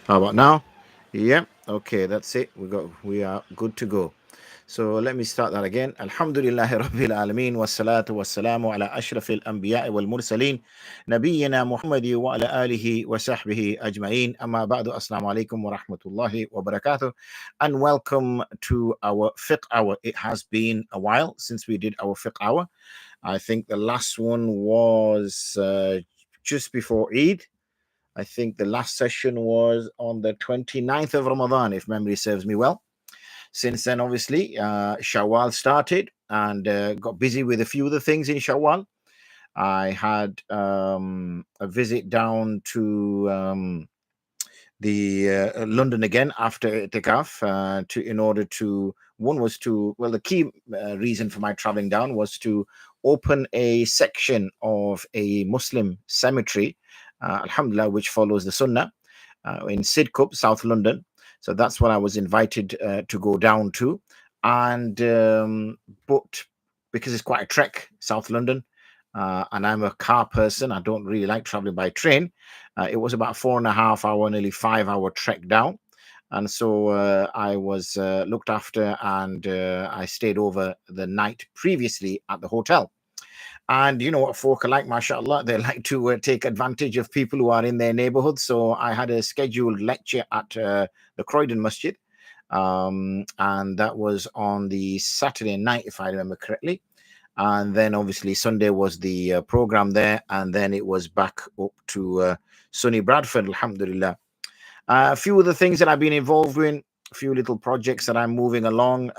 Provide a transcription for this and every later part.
How about now? Yeah. Okay, that's it. We are good to go. So let me start that again. Alhamdulillahi Rabbil Alameen wassalatu wassalamu ala ashrafil anbiya'i wal mursaleen nabiyyina Muhammadi wa ala alihi wa sahbihi ajma'een amma ba'du. Assalamu alaikum wa rahmatullahi wa barakatuh, and welcome to our fiqh hour. It has been a while since we did our fiqh hour. I think the last one was just before Eid. I think the last session was on the 29th of Ramadan, if memory serves me well. Since then, obviously, Shawwal started and got busy with a few of the things in Shawwal. I had a visit down to the London again after itikaf in order to, one was to, well, the key reason for my traveling down was to open a section of a Muslim cemetery, alhamdulillah, which follows the Sunnah in Sidcup, South London. So that's what I was invited to go down to. And but because it's quite a trek, South London, and I'm a car person, I don't really like traveling by train. It was about 4.5 hour, nearly 5 hour trek down. And so I was looked after, and I stayed over the night previously at the hotel. And you know what folk are like, mashallah, they like to take advantage of people who are in their neighborhood. So I had a scheduled lecture at the Croydon Masjid. And that was on the Saturday night, if I remember correctly. And then obviously Sunday was the program there. And then it was back up to sunny Bradford, alhamdulillah. A few of the things that I've been involved in, a few little projects that I'm moving along.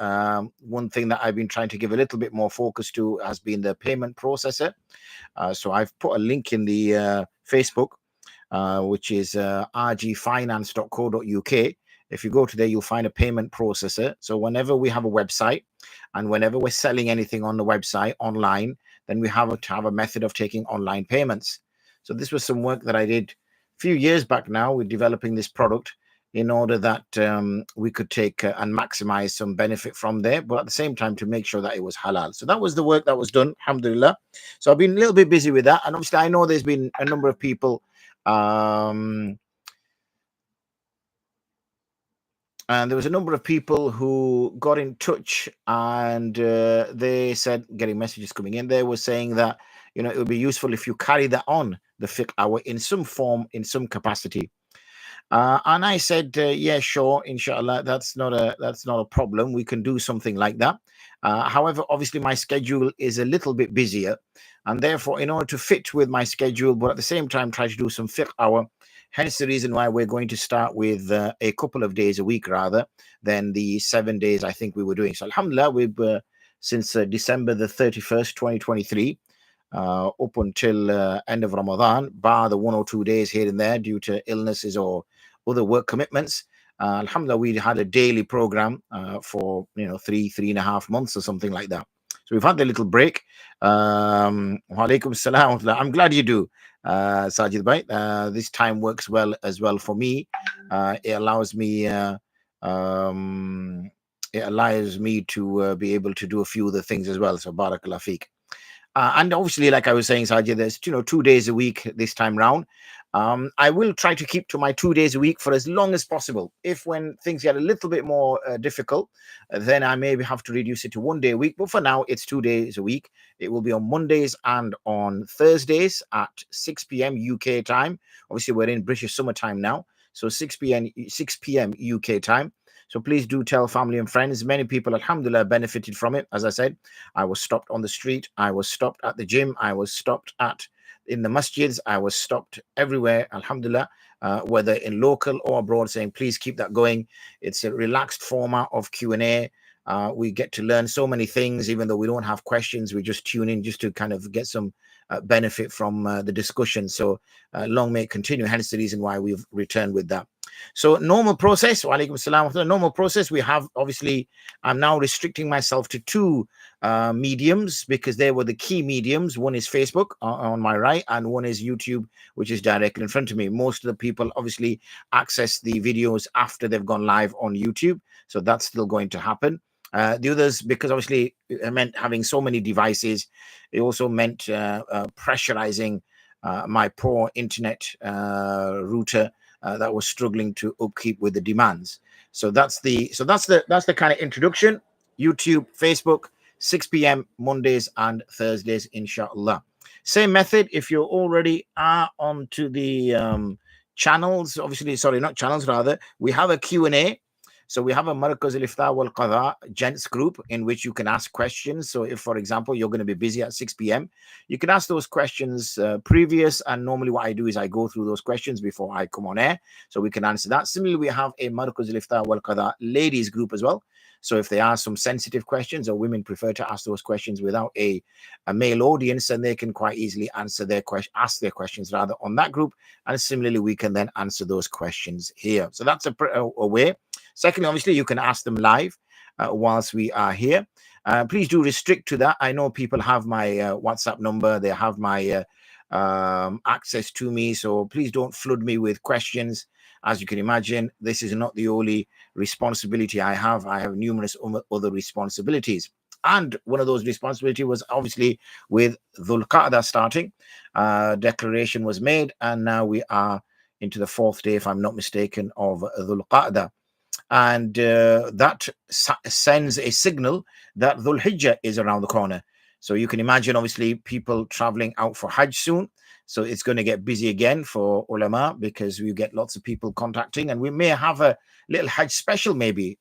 One thing that I've been trying to give a little bit more focus to has been the payment processor. So I've put a link in the Facebook, which is rgfinance.co.uk. If you go to there, you'll find a payment processor. So whenever we have a website and whenever we're selling anything on the website online, then we have to have a method of taking online payments. So this was some work that I did a few years back now with developing this product in order that we could take and maximize some benefit from there, but at the same time to make sure that it was halal. So that was the work that was done, alhamdulillah. So I've been a little bit busy with that. And obviously I know there's been a number of people and there was a number of people who got in touch, and they said, getting messages coming in, they were saying that, you know, it would be useful if you carry that on the fiqh hour in some form, in some capacity. And I said, yeah, sure, inshallah, that's not a problem. We can do something like that. However, obviously my schedule is a little bit busier, and therefore, in order to fit with my schedule, but at the same time try to do some fiqh hour, hence the reason why we're going to start with a couple of days a week rather than the 7 days I think we were doing. So alhamdulillah, we've since December the 31st, 2023, up until end of Ramadan, bar the 1 or 2 days here and there due to illnesses or other work commitments. Alhamdulillah, we had a daily program for 3.5 months or something like that. So we've had a little break. Walaikum salam. I'm glad you do, Sajid Bhai. This time works well as well for me. It allows me to be able to do a few of the things as well. So barakallah feek. And obviously, like I was saying, Sajid, there's 2 days a week this time round. I will try to keep to my 2 days a week for as long as possible. If when things get a little bit more difficult, then I maybe have to reduce it to 1 day a week. But for now, it's 2 days a week. It will be on Mondays and on Thursdays at 6 p.m. UK time. Obviously, we're in British summertime now, so 6 p.m. UK time. So please do tell family and friends. Many people, alhamdulillah, benefited from it. As I said, I was stopped on the street. I was stopped at the gym. I was stopped in the masjids. I was stopped everywhere, alhamdulillah, whether in local or abroad, saying, please keep that going. It's a relaxed format of Q&A. We get to learn so many things, even though we don't have questions. We just tune in just to kind of get some benefit from the discussion. So long may it continue. Hence the reason why we've returned with that. So normal process, walaikum salam, normal process, we have, obviously, I'm now restricting myself to 2 mediums because they were the key mediums. One is Facebook on my right, and one is YouTube, which is directly in front of me. Most of the people obviously access the videos after they've gone live on YouTube. So that's still going to happen. The others, because obviously it meant having so many devices, it also meant pressurizing my poor internet router that was struggling to upkeep with the demands. So that's the kind of introduction. YouTube, Facebook, 6 p.m. Mondays and Thursdays, inshallah. Same method if you already are onto the channels. Obviously, sorry, not channels, rather. We have a Q&A. So we have a Markaz al-Ifta wal Qāḍī gents group in which you can ask questions. So if, for example, you're going to be busy at 6 p.m., you can ask those questions previous. And normally what I do is I go through those questions before I come on air, so we can answer that. Similarly, we have a Markaz al-Ifta wal Qāḍī ladies group as well. So if there are some sensitive questions or women prefer to ask those questions without a male audience, then they can quite easily answer their ask their questions rather on that group. And similarly, we can then answer those questions here. So that's a way. Secondly, obviously, you can ask them live whilst we are here. Please do restrict to that. I know people have my WhatsApp number. They have my access to me. So please don't flood me with questions. As you can imagine, this is not the only responsibility I have. I have numerous other responsibilities. And one of those responsibilities was obviously with Dhul Qa'dah starting. Declaration was made, and now we are into the 4th day, if I'm not mistaken, of Dhul Qa'dah. And that sends a signal that Dhul Hijjah is around the corner. So you can imagine, obviously, people traveling out for Hajj soon. So it's going to get busy again for ulama, because we get lots of people contacting, and we may have a little Hajj special, maybe,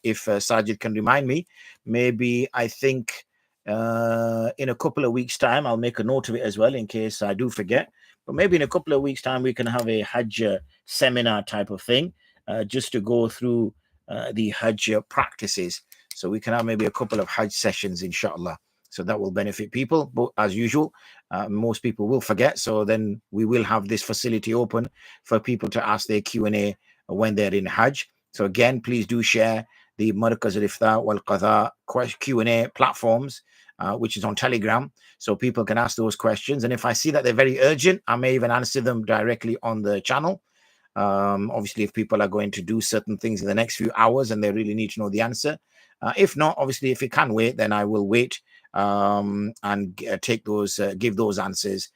if Sajid can remind me. Maybe, I think, in a couple of weeks' time, I'll make a note of it as well in case I do forget. But maybe in a couple of weeks' time, we can have a Hajj seminar type of thing, just to go through the Hajj practices. So we can have maybe a couple of Hajj sessions, inshallah. So that will benefit people. But as usual, most people will forget. So then we will have this facility open for people to ask their Q&A when they're in Hajj. So again, please do share the Markaz al-Ifta wal Qāḍī Q&A platforms, which is on Telegram, so people can ask those questions. And if I see that they're very urgent, I may even answer them directly on the channel. Obviously, if people are going to do certain things in the next few hours and they really need to know the answer. If not, obviously, if it can wait, then I will wait and take those, give those answers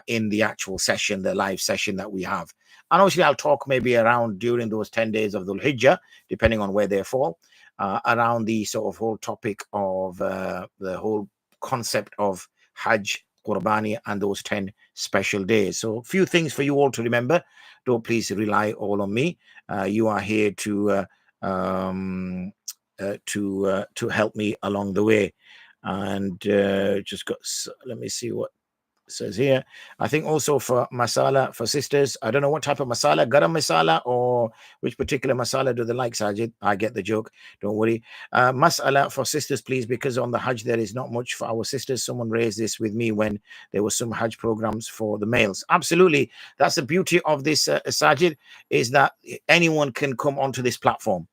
in the actual session, the live session that we have. And obviously, I'll talk maybe around during those 10 days of Dhul Hijjah, depending on where they fall, around the sort of whole topic of the whole concept of Hajj, Qurbani, and those 10 special days. So a few things for you all to remember. Don't please rely all on me. You are here to help me along the way. And just got, let me see what it says here. I think also for masala for sisters, I don't know what type of masala, garam masala, or which particular masala do they like, Sajid? I get the joke, don't worry. Masala for sisters, please, because on the Hajj there is not much for our sisters. Someone raised this with me when there were some Hajj programs for the males. Absolutely, that's the beauty of this, Sajid, is that anyone can come onto this platform.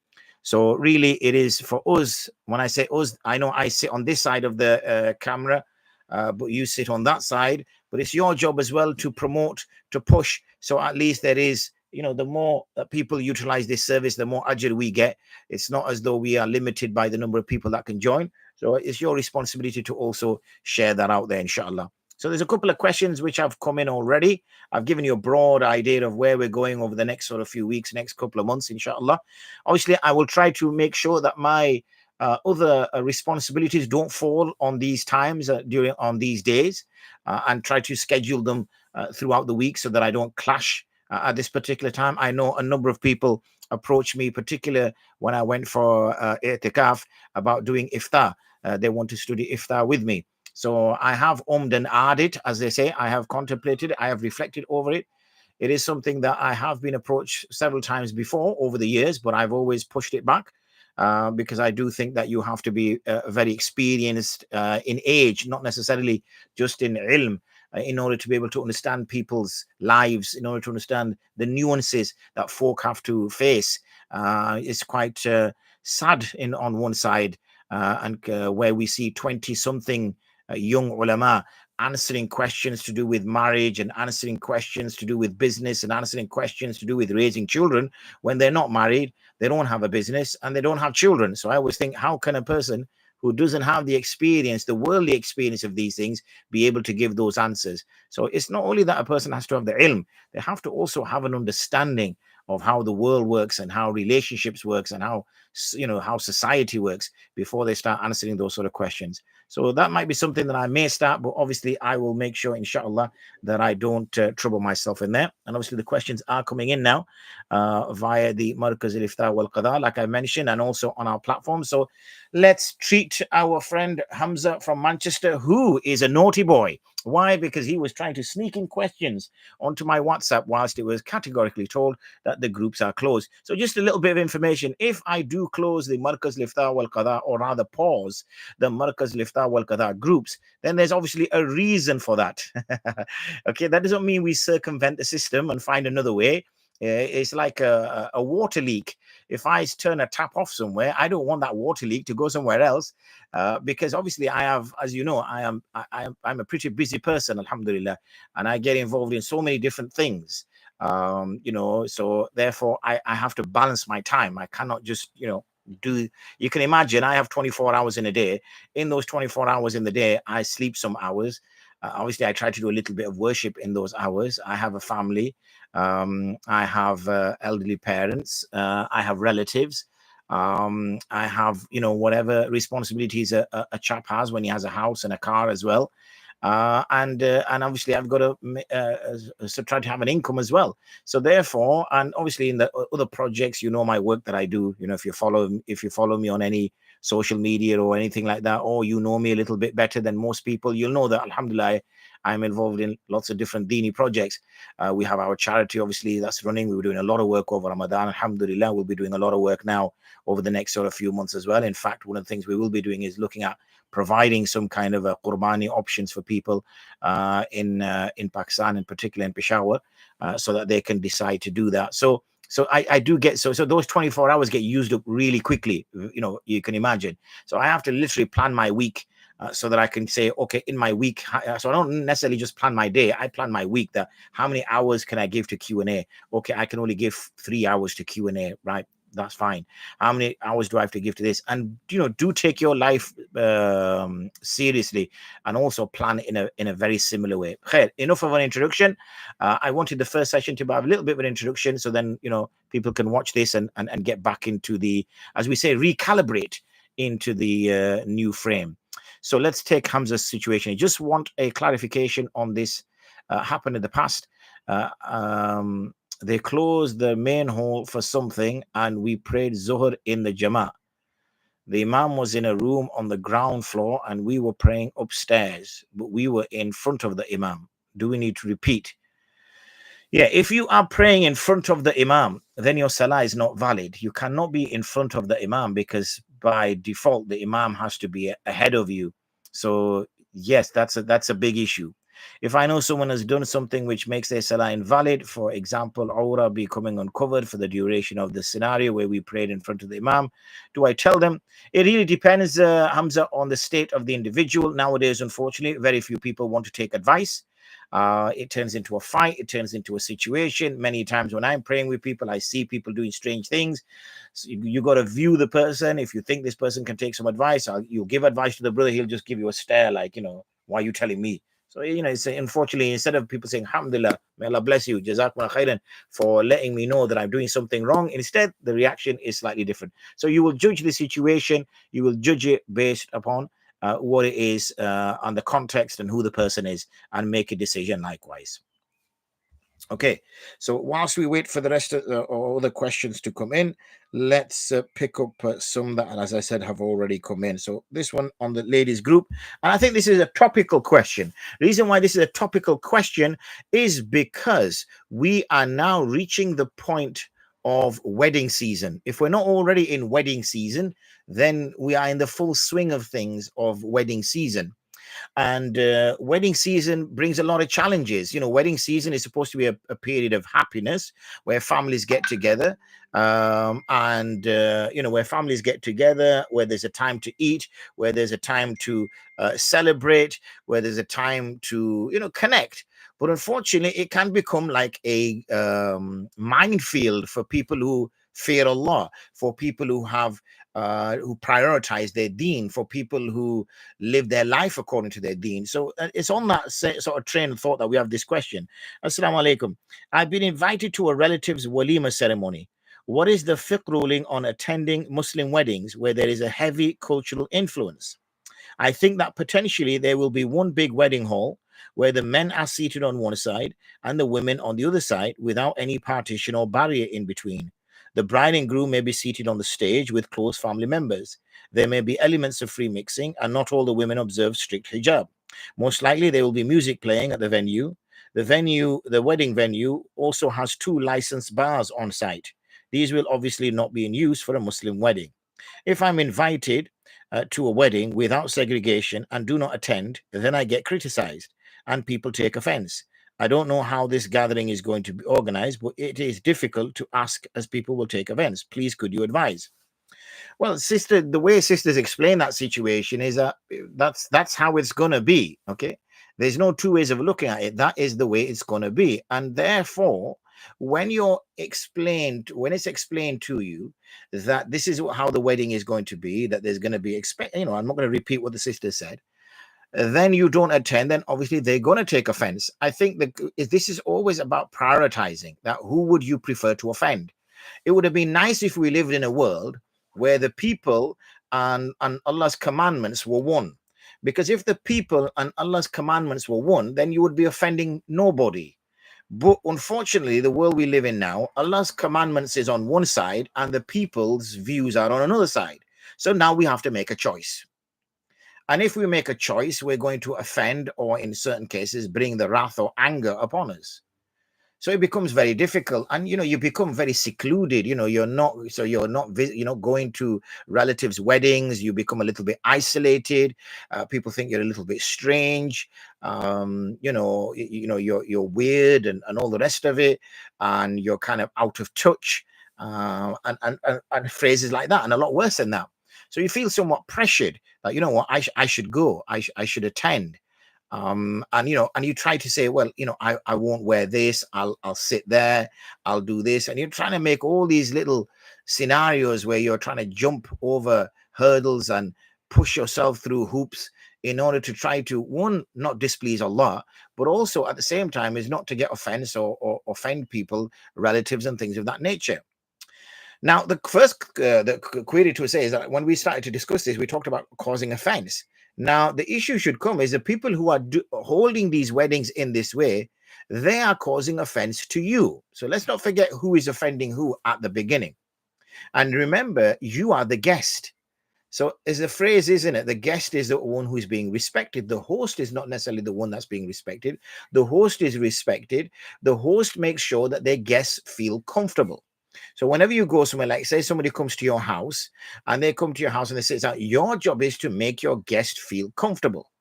So really, it is for us. When I say us, I know I sit on this side of the camera, but you sit on that side. But it's your job as well to promote, to push. So at least there is, you know, the more people utilize this service, the more ajr we get. It's not as though we are limited by the number of people that can join. So it's your responsibility to also share that out there, inshallah. So there's a couple of questions which have come in already. I've given you a broad idea of where we're going over the next sort of few weeks, next couple of months, inshallah. Obviously, I will try to make sure that my other responsibilities don't fall on these times on these days, and try to schedule them throughout the week so that I don't clash at this particular time. I know a number of people approached me, particularly when I went for i'tikaf, about doing iftar. They want to study iftar with me. So I have and added, as they say. I have contemplated, I have reflected over it. It is something that I have been approached several times before over the years, but I've always pushed it back because I do think that you have to be very experienced in age, not necessarily just in ilm, in order to be able to understand people's lives, in order to understand the nuances that folk have to face. It's quite sad on one side, and where we see 20-something young ulama answering questions to do with marriage, and answering questions to do with business, and answering questions to do with raising children when they're not married, they don't have a business, and they don't have children. So I always think, how can a person who doesn't have the experience, the worldly experience of these things, be able to give those answers. So it's not only that a person has to have the ilm, they have to also have an understanding of how the world works and how relationships works and how how society works before they start answering those sort of questions. So that might be something that I may start, but obviously I will make sure, inshallah, that I don't trouble myself in there. And obviously the questions are coming in now via the Markaz al-Ifta wal Qāḍī, like I mentioned, and also on our platform. So let's treat our friend Hamza from Manchester, who is a naughty boy. Why? Because he was trying to sneak in questions onto my WhatsApp whilst it was categorically told that the groups are closed. So just a little bit of information. If I do close the Markaz al-Ifta wal Qāḍī, or rather pause the Markaz al-Ifta wal Qāḍī groups, then there's obviously a reason for that. Okay, that doesn't mean we circumvent the system and find another way. It's like a water leak. If I turn a tap off somewhere, I don't want that water leak to go somewhere else, because obviously I have, as you know, I'm a pretty busy person, alhamdulillah, and I get involved in so many different things. So therefore I have to balance my time. I cannot just do. You can imagine I have 24 hours in a day. In those 24 hours in the day, I sleep some hours. Obviously, I try to do a little bit of worship in those hours. I have a family. I have elderly parents. I have relatives. I have, whatever responsibilities a chap has when he has a house and a car as well. And obviously I've got to try to have an income as well. So therefore, and obviously in the other projects, my work that I do, if you follow me on any social media or anything like that, or know me a little bit better than most people, you'll know that alhamdulillah I'm involved in lots of different dini projects. We have our charity, obviously, that's running. We were doing a lot of work over Ramadan. Alhamdulillah, we'll be doing a lot of work now over the next sort of few months as well. In fact, one of the things we will be doing is looking at providing some kind of a qurbani options for people in Pakistan, in particular in Peshawar, so that they can decide to do that. So I do get, so those 24 hours get used up really quickly, you can imagine. So I have to literally plan my week so that I can say, okay, in my week, so I don't necessarily just plan my day, I plan my week, that how many hours can I give to Q&A? Okay, I can only give 3 hours to Q&A, right? That's fine. How many hours do I have to give to this? And do take your life seriously, and also plan in a very similar way. Khair, enough of an introduction. I wanted the first session to have a little bit of an introduction, so then people can watch this and get back into the, as we say, recalibrate into the new frame. So let's take Hamza's situation. I just want a clarification on this. Happened in the past. They closed the main hall for something, and we prayed Zuhr in the Jama. The Imam was in a room on the ground floor, and we were praying upstairs, but we were in front of the Imam. Do we need to repeat? Yeah, if you are praying in front of the Imam, then your salah is not valid. You cannot be in front of the Imam, because by default, the Imam has to be ahead of you. So yes, that's a big issue. If I know someone has done something which makes their salah invalid, for example, aura becoming uncovered for the duration of the scenario where we prayed in front of the Imam, do I tell them? It really depends, Hamza, on the state of the individual. Nowadays, unfortunately, very few people want to take advice. It turns into a fight. It turns into a situation. Many times when I'm praying with people, I see people doing strange things. So you got to view the person. If you think this person can take some advice, you'll give advice to the brother. He'll just give you a stare like, why are you telling me? So, it's, unfortunately, instead of people saying, alhamdulillah, may Allah bless you, jazakumullah khairan, for letting me know that I'm doing something wrong, instead, the reaction is slightly different. So you will judge the situation. You will judge it based upon what it is on the context and who the person is, and make a decision likewise. Okay, so whilst we wait for the rest of all the questions to come in, let's pick up some that, as I said, have already come in. So this one on the ladies group, and I think this is a topical question. The reason why this is a topical question is because we are now reaching the point of wedding season. If we're not already in wedding season, then we are in the full swing of things of wedding season. And wedding season brings a lot of challenges. Wedding season is supposed to be a period of happiness where families get together, and where families get together, where there's a time to eat, where there's a time to celebrate, where there's a time to connect. But unfortunately, it can become like a minefield for people who fear Allah, for people who prioritize their deen, for people who live their life according to their deen. So it's on that sort of train of thought that we have this question. Assalamu alaikum. I've been invited to a relative's walima ceremony. What is the fiqh ruling on attending Muslim weddings where there is a heavy cultural influence? I think that potentially there will be one big wedding hall where the men are seated on one side and the women on the other side without any partition or barrier in between. The bride and groom may be seated on the stage with close family members. There may be elements of free mixing, and not all the women observe strict hijab. Most likely there will be music playing at the venue. The wedding venue also has 2 licensed bars on site. These will obviously not be in use for a Muslim wedding. If I'm invited to a wedding without segregation and do not attend, then I get criticized and people take offense. I don't know how this gathering is going to be organized, but it is difficult to ask as people will take offense. Please, could you advise? Well, sister, the way sisters explain that situation is that that's how it's going to be. Okay. There's no 2 ways of looking at it. That is the way it's going to be. And therefore, when it's explained to you that this is how the wedding is going to be, that there's going to be I'm not going to repeat what the sister said, then you don't attend, then obviously they're going to take offense. I think that this is always about prioritizing, that who would you prefer to offend. It would have been nice if we lived in a world where the people and Allah's commandments were one. Because if the people and Allah's commandments were one, then you would be offending nobody. But unfortunately, the world we live in now, Allah's commandments is on one side and the people's views are on another side. So now we have to make a choice. And if we make a choice, we're going to offend, or in certain cases, bring the wrath or anger upon us. So it becomes very difficult, and you become very secluded. You're not going to relatives' weddings. You become a little bit isolated. People think you're a little bit strange. You're weird and all the rest of it, and you're kind of out of touch, and phrases like that, and a lot worse than that. So you feel somewhat pressured that I should go, I should attend. And you try to say, well, I won't wear this, I'll sit there, I'll do this, and you're trying to make all these little scenarios where you're trying to jump over hurdles and push yourself through hoops in order to try to, one, not displease Allah, but also at the same time is not to get offense or offend people, relatives and things of that nature. Now, the first the query to say is that when we started to discuss this, we talked about causing offense. Now, the issue should come is the people who are holding these weddings in this way, they are causing offense to you. So let's not forget who is offending who at the beginning. And remember, you are the guest. So as a phrase, isn't it? The guest is the one who is being respected. The host is not necessarily the one that's being respected. The host is respected. The host makes sure that their guests feel comfortable. So whenever you go somewhere, like say somebody comes to your house and they come to your house and they sit down, your job is to make your guest feel comfortable.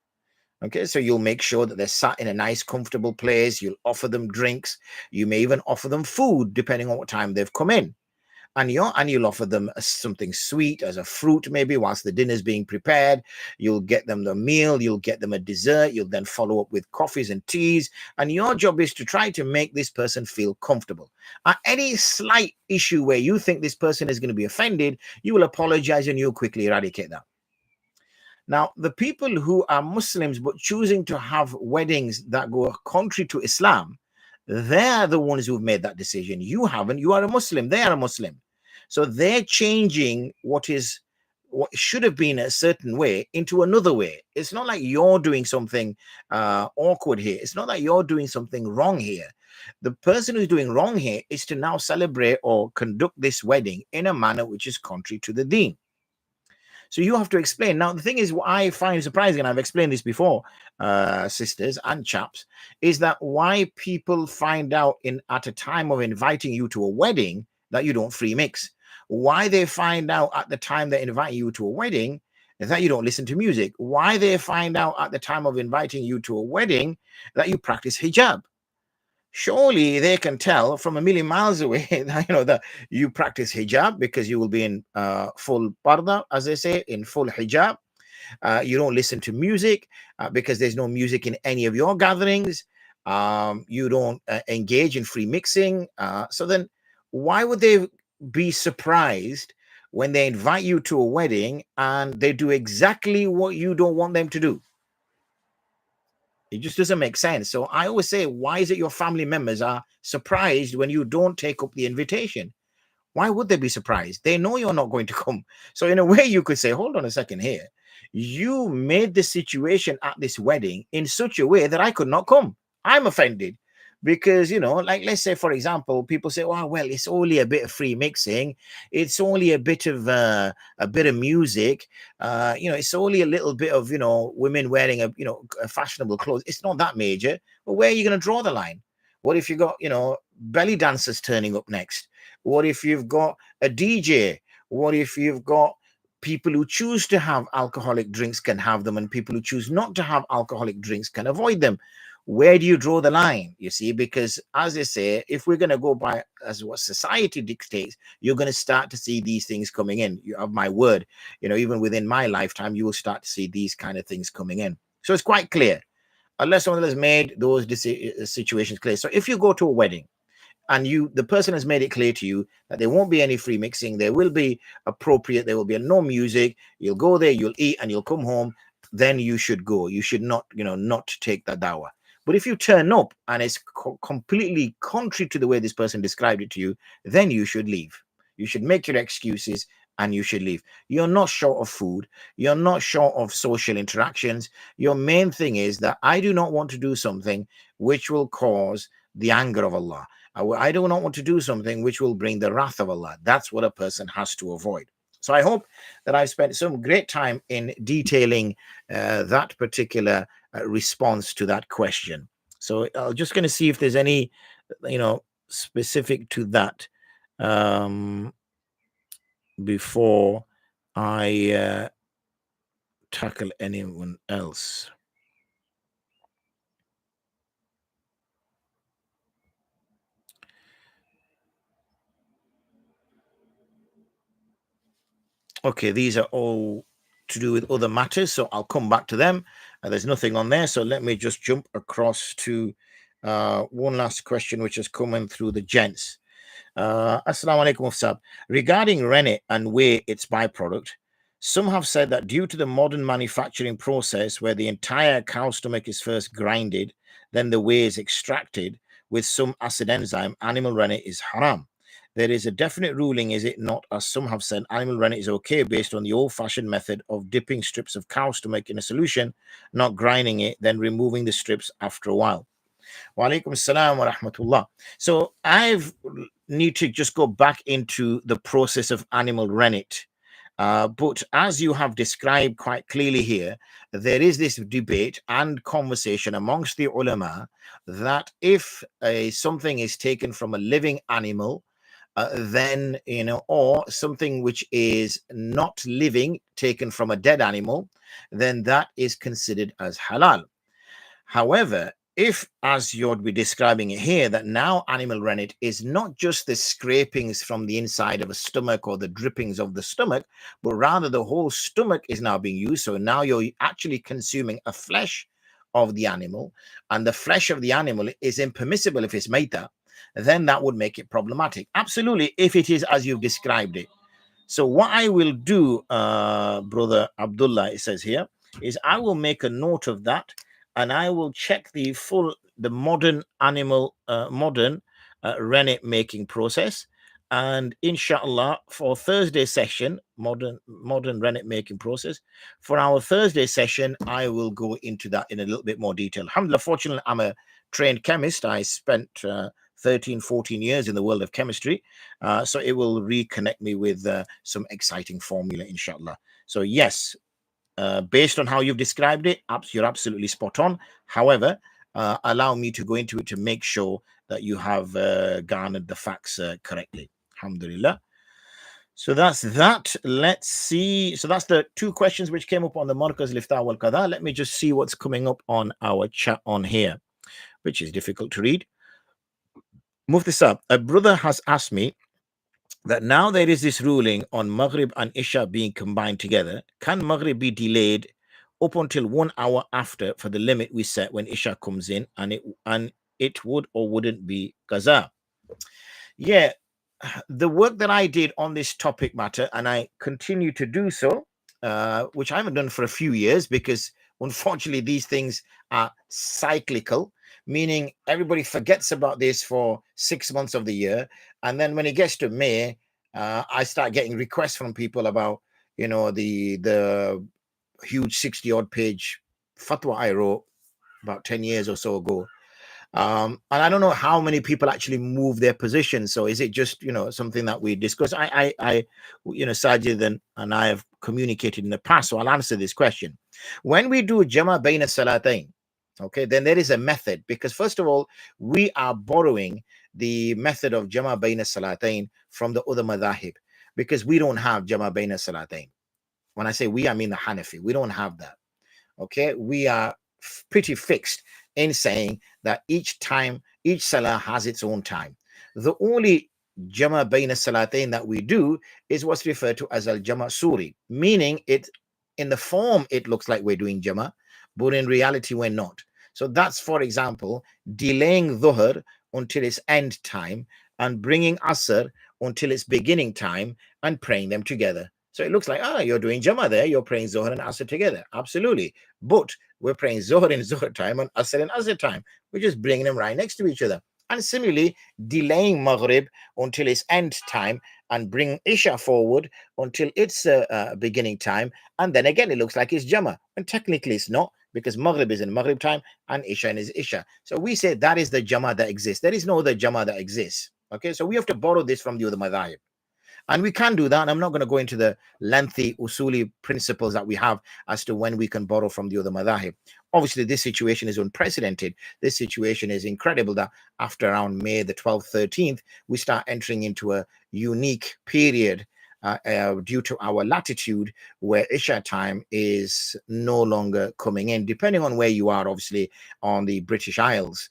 Okay, so you'll make sure that they're sat in a nice, comfortable place. You'll offer them drinks. You may even offer them food, depending on what time they've come in. And you'll offer them something sweet as a fruit, maybe whilst the dinner's being prepared. You'll get them the meal, you'll get them a dessert, you'll then follow up with coffees and teas. And your job is to try to make this person feel comfortable. At any slight issue where you think this person is going to be offended, you will apologize and you'll quickly eradicate that. Now, the people who are Muslims but choosing to have weddings that go contrary to Islam, they're the ones who've made that decision. You haven't. You are a Muslim. They are a Muslim. So they're changing what should have been a certain way into another way. It's not like you're doing something awkward here. It's not like you're doing something wrong here. The person who's doing wrong here is to now celebrate or conduct this wedding in a manner which is contrary to the deen. So you have to explain. Now, the thing is, what I find surprising, and I've explained this before, sisters and chaps, is that why people find out at a time of inviting you to a wedding that you don't free mix. Why they find out at the time they invite you to a wedding that you don't listen to music. Why they find out at the time of inviting you to a wedding that you practice hijab. Surely they can tell from a million miles away that, that you practice hijab because you will be in full parda, as they say, in full hijab. You don't listen to music because there's no music in any of your gatherings. You don't engage in free mixing. So then why would they be surprised when they invite you to a wedding and they do exactly what you don't want them to do. It just doesn't make sense. So I always say, why is it your family members are surprised when you don't take up the invitation? Why would they be surprised? They know you're not going to come. So in a way, you could say, hold on a second here. You made the situation at this wedding in such a way that I could not come. I'm offended because, you know, like let's say, for example, people say, oh, well, it's only a bit of free mixing. It's only a bit of music. You know, it's only a little bit of, you know, women wearing a fashionable clothes. It's not that major. But where are you going to draw the line? What if you got, you know, belly dancers turning up next? What if you've got a DJ? What if you've got people who choose to have alcoholic drinks can have them, and people who choose not to have alcoholic drinks can avoid them? Where do you draw the line? You see, because as I say, if we're going to go by as what society dictates, you're going to start to see these things coming in. You have my word, you know, even within my lifetime, you will start to see these kind of things coming in. So it's quite clear, unless someone has made those situations clear. So if you go to a wedding, and the person has made it clear to you that there won't be any free mixing, there will be appropriate, there will be no music, you'll go there, you'll eat, and you'll come home, then you should go. You should not, you know, not take the dawah. But if you turn up and it's completely contrary to the way this person described it to you, then you should leave. You should make your excuses and you should leave. You're not short of food. You're not short of social interactions. Your main thing is that I do not want to do something which will cause the anger of Allah. I do not want to do something which will bring the wrath of Allah. That's what a person has to avoid. So I hope that I've spent some great time in detailing that particular response to that question. So I'm just going to see if there's any, you know, specific to that before I tackle anyone else. Okay, these are all to do with other matters, so I'll come back to them. There's nothing on there, so let me just jump across to one last question, which is coming through the gents. Assalamu alaikum, Mufti. Regarding rennet and whey, its byproduct, some have said that due to the modern manufacturing process where the entire cow stomach is first grinded, then the whey is extracted with some acid enzyme, animal rennet is haram. There is a definite ruling, is it not, as some have said, animal rennet is okay based on the old-fashioned method of dipping strips of cow stomach in a solution, not grinding it, then removing the strips after a while. Wa alaikum assalam wa rahmatullah. So I need to just go back into the process of animal rennet. But as you have described quite clearly here, there is this debate and conversation amongst the ulama that if something is taken from a living animal, then, you know, or something which is not living taken from a dead animal, then that is considered as halal. However, if, as you'll be describing it here, that now animal rennet is not just the scrapings from the inside of a stomach or the drippings of the stomach, but rather the whole stomach is now being used. So now you're actually consuming a flesh of the animal, and the flesh of the animal is impermissible if it's maita, then that would make it problematic. Absolutely, if it is as you've described it. So what I will do, Brother Abdullah, it says here, is I will make a note of that, and I will check the modern rennet making process. And inshallah, for Thursday session, modern rennet making process, for our Thursday session, I will go into that in a little bit more detail. Alhamdulillah, fortunately, I'm a trained chemist. I spent 13, 14 years in the world of chemistry. So it will reconnect me with some exciting formula, inshallah. So yes, based on how you've described it, you're absolutely spot on. However, allow me to go into it to make sure that you have garnered the facts correctly. Alhamdulillah. So that's that. Let's see. So that's the two questions which came up on the Markaz al-Ifta wal Qāḍī. Let me just see what's coming up on our chat on here, which is difficult to read. Mufti Sahib, a brother has asked me that now there is this ruling on Maghrib and Isha being combined together. Can Maghrib be delayed up until 1 hour after for the limit we set when Isha comes in, and it would or wouldn't be Qaza? Yeah, the work that I did on this topic matter, and I continue to do so, which I haven't done for a few years because unfortunately these things are cyclical, meaning everybody forgets about this for 6 months of the year. And then when it gets to May, I start getting requests from people about, the huge 60 odd page fatwa I wrote about 10 years or so ago. And I don't know how many people actually move their position. So is it just, something that we discuss? Sajid and I have communicated in the past. So I'll answer this question. When we do Jama Baina Salatain, okay, then there is a method, because first of all, we are borrowing the method of Jama Baina Salatain from the other madhahib, because we don't have Jama Baina Salatain. When I say we, I mean the Hanafi. We don't have that. Okay, we are pretty fixed in saying that each salah has its own time. The only Jama Baina Salatain that we do is what's referred to as al-Jama Suri, meaning it in the form it looks like we're doing Jama, but in reality we're not. So that's, for example, delaying Dhuhr until its end time and bringing Asr until its beginning time and praying them together. So it looks like, you're doing Jama there, you're praying Zohar and Asr together. Absolutely. But we're praying Zohar in Zohar time and Asr in Asr time. We're just bringing them right next to each other. And similarly, delaying Maghrib until its end time and bring Isha forward until its beginning time. And then again, it looks like it's Jama. And technically it's not, because Maghrib is in Maghrib time and Isha is Isha. So we say that is the Jama that exists. There is no other Jama that exists. Okay, so we have to borrow this from the other madhahib. And we can do that. And I'm not going to go into the lengthy usuli principles that we have as to when we can borrow from the other madhahib. Obviously, this situation is unprecedented. This situation is incredible that after around May the 12th, 13th, we start entering into a unique period due to our latitude, where Isha time is no longer coming in. Depending on where you are, obviously, on the British Isles,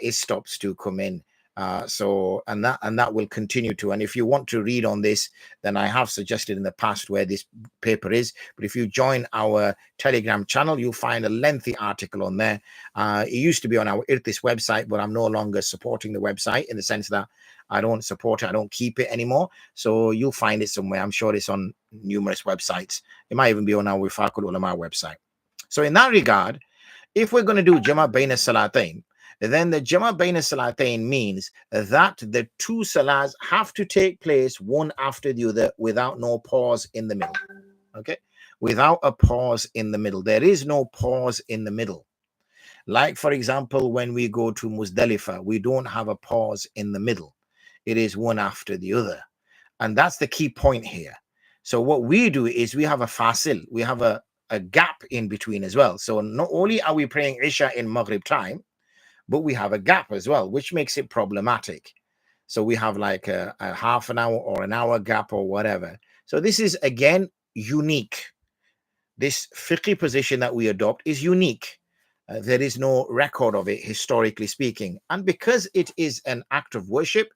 it stops to come in. And that will continue to. And if you want to read on this, then I have suggested in the past where this paper is. But if you join our Telegram channel, you'll find a lengthy article on there. It used to be on our IRTIS website, but I'm no longer supporting the website, in the sense that I don't support it, I don't keep it anymore. So you'll find it somewhere. I'm sure it's on numerous websites. It might even be on our Wifaqul Ulama website. So in that regard, if we're going to do Jama Baina Salatain, then the Jama Baina Salatain means that the two salahs have to take place one after the other without no pause in the middle. Okay, without a pause in the middle. There is no pause in the middle. Like, for example, when we go to Muzdalifah, we don't have a pause in the middle. It is one after the other. And that's the key point here. So what we do is we have a fasil, we have a gap in between as well. So not only are we praying Isha in Maghrib time, but we have a gap as well, which makes it problematic. So we have like a half an hour or an hour gap or whatever. So this is, again, unique. This fiqh position that we adopt is unique. There is no record of it, historically speaking. And because it is an act of worship,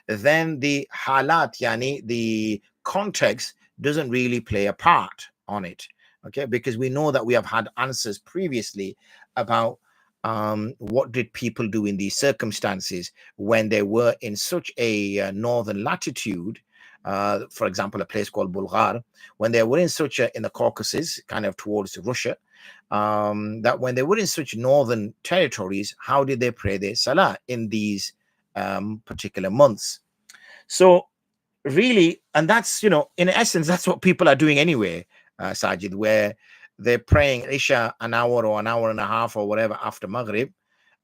then the halat, yani the context, doesn't really play a part on it. Okay, because we know that we have had answers previously about what did people do in these circumstances when they were in such a northern latitude. For example, a place called Bulgar, when they were in such in the Caucasus, kind of towards Russia, that when they were in such northern territories, how did they pray their salah in these particular months? So really, and that's, in essence, that's what people are doing anyway, Sajid, where they're praying Isha an hour or an hour and a half or whatever after Maghrib.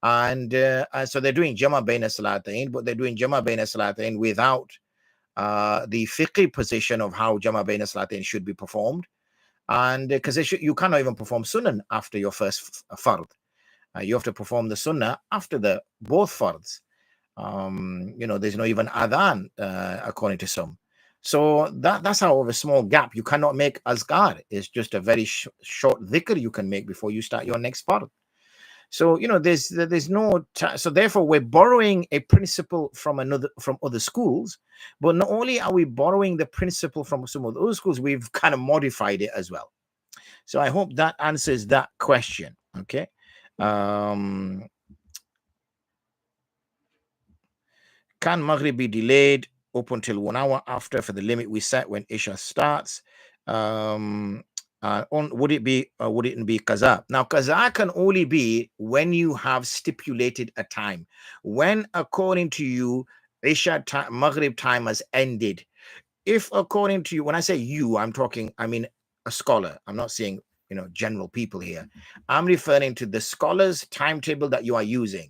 And so they're doing Jama Baina Salatain, but they're doing Jama Baina Salatain without the fiqh position of how Jama Baina Salatain should be performed. And because you cannot even perform Sunan after your first fard. You have to perform the Sunnah after the both fards. There's no even adhan according to some. So that's how of a small gap. You cannot make azkar. It's just a very short dhikr you can make before you start your next fard. So there's no so therefore we're borrowing a principle from other schools, but not only are we borrowing the principle from some of the other schools, we've kind of modified it as well. So I hope that answers that question. Okay. Can Maghrib be delayed up until 1 hour after for the limit we set when Isha starts. Would it be would it be qaza? Now qaza can only be when you have stipulated a time, when according to you Isha time, Maghrib time has ended. If according to you, when I say you, I mean a scholar. I'm not saying general people here. I'm referring to the scholar's timetable that you are using.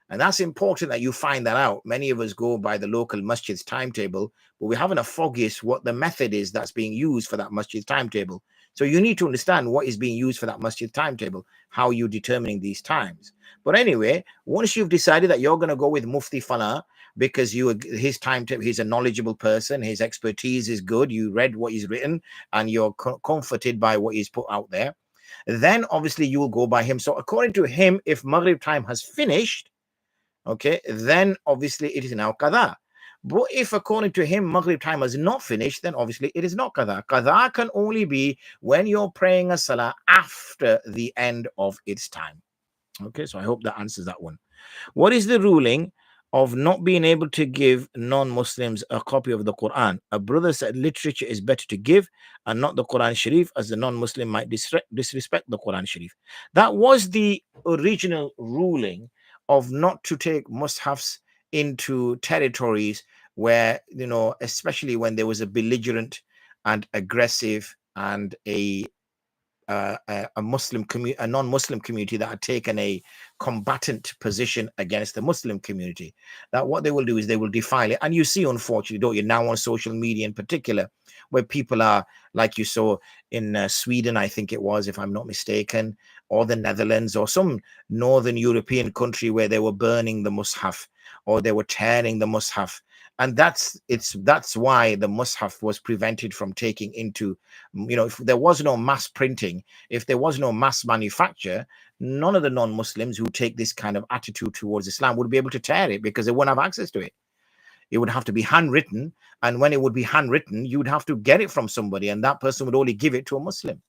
And that's important that you find that out. Many of us go by the local masjid's timetable, but we haven't a foggiest what the method is that's being used for that masjid's timetable. So you need to understand what is being used for that masjid timetable, how you're determining these times. But anyway, once you've decided that you're going to go with Mufti Fala because his timetable, he's a knowledgeable person, his expertise is good, you read what he's written, and you're comforted by what he's put out there, then obviously you will go by him. So according to him, if Maghrib time has finished, okay, then obviously it is now qada. But if according to him Maghrib time has not finished, then obviously it is not qada. Qada can only be when you're praying a salah after the end of its time. Okay, so I hope that answers that one. What is the ruling of not being able to give non-Muslims a copy of the Quran? A brother said literature is better to give and not the Quran Sharif, as the non-Muslim might disrespect the Quran Sharif. That was the original ruling of not to take mushafs into territories where, especially when there was a belligerent and aggressive and a non-Muslim community that had taken a combatant position against the Muslim community. That what they will do is they will defile it. And you see, unfortunately, don't you, now on social media in particular, where people are, like you saw in Sweden, I think it was, if I'm not mistaken, or the Netherlands, or some northern European country where they were burning the mushaf, or they were tearing the mushaf. And that's why the mushaf was prevented from taking into, if there was no mass printing, if there was no mass manufacture, none of the non-Muslims who take this kind of attitude towards Islam would be able to tear it, because they wouldn't have access to it. It would have to be handwritten, and when it would be handwritten, you would have to get it from somebody, and that person would only give it to a Muslim.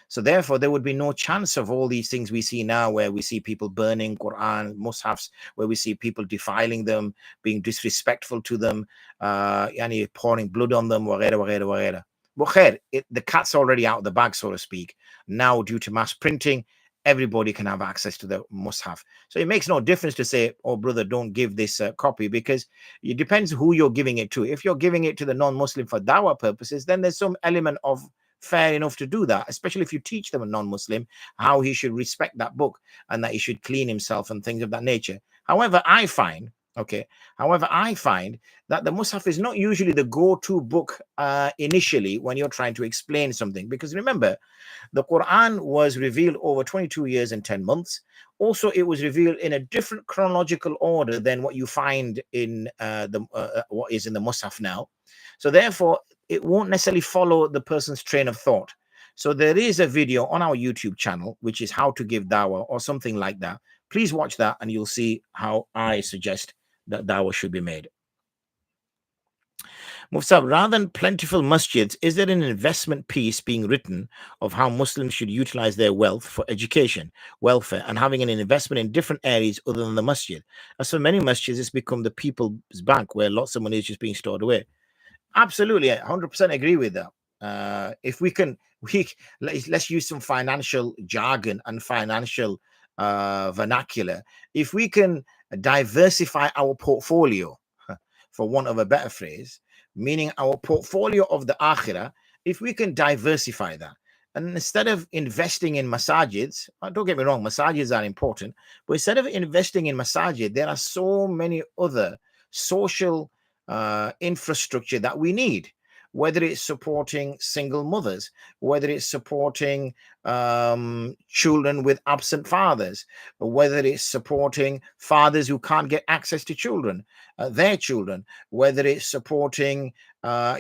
So therefore, there would be no chance of all these things we see now, where we see people burning Quran, mushafs, where we see people defiling them, being disrespectful to them, pouring blood on them, whatever, whatever, whatever. But the cat's already out of the bag, so to speak. Now, due to mass printing, everybody can have access to the mushaf. So it makes no difference to say, oh, brother, don't give this copy, because it depends who you're giving it to. If you're giving it to the non-Muslim for dawah purposes, then there's some element of fair enough to do that, especially if you teach them, a non-Muslim, how he should respect that book and that he should clean himself and things of that nature. However, I find that the mushaf is not usually the go-to book initially when you're trying to explain something, because remember, the Quran was revealed over 22 years and 10 months. Also, it was revealed in a different chronological order than what you find in what is in the mushaf now. So therefore, it won't necessarily follow the person's train of thought. So there is a video on our YouTube channel, which is how to give dawah or something like that. Please watch that and you'll see how I suggest that dawah should be made. Mufti, rather than plentiful masjids, is there an investment piece being written of how Muslims should utilize their wealth for education, welfare, and having an investment in different areas other than the masjid? As for many masjids, it's become the people's bank where lots of money is just being stored away. Absolutely, I 100% agree with that. If let's use some financial jargon and financial vernacular. If we can diversify our portfolio, for want of a better phrase, meaning our portfolio of the akhirah, if we can diversify that, and instead of investing in masajids, don't get me wrong, masajids are important, but instead of investing in masajid, there are so many other social infrastructure that we need, whether it's supporting single mothers, whether it's supporting children with absent fathers, whether it's supporting fathers who can't get access to children, their children, whether it's supporting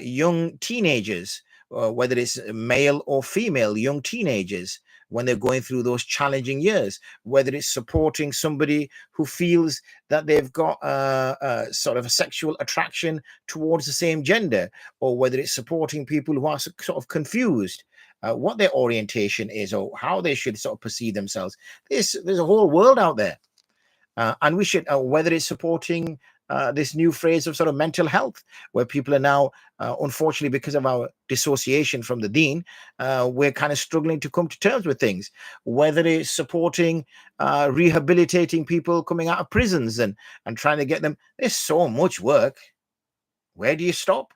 young teenagers, whether it's male or female young teenagers, when they're going through those challenging years, whether it's supporting somebody who feels that they've got sort of a sexual attraction towards the same gender, or whether it's supporting people who are sort of confused what their orientation is or how they should sort of perceive themselves. There's a whole world out there. And we should, whether it's supporting this new phrase of sort of mental health, where people are now, unfortunately, because of our dissociation from the deen, we're kind of struggling to come to terms with things, whether it's supporting, rehabilitating people coming out of prisons and trying to get them. There's so much work. Where do you stop?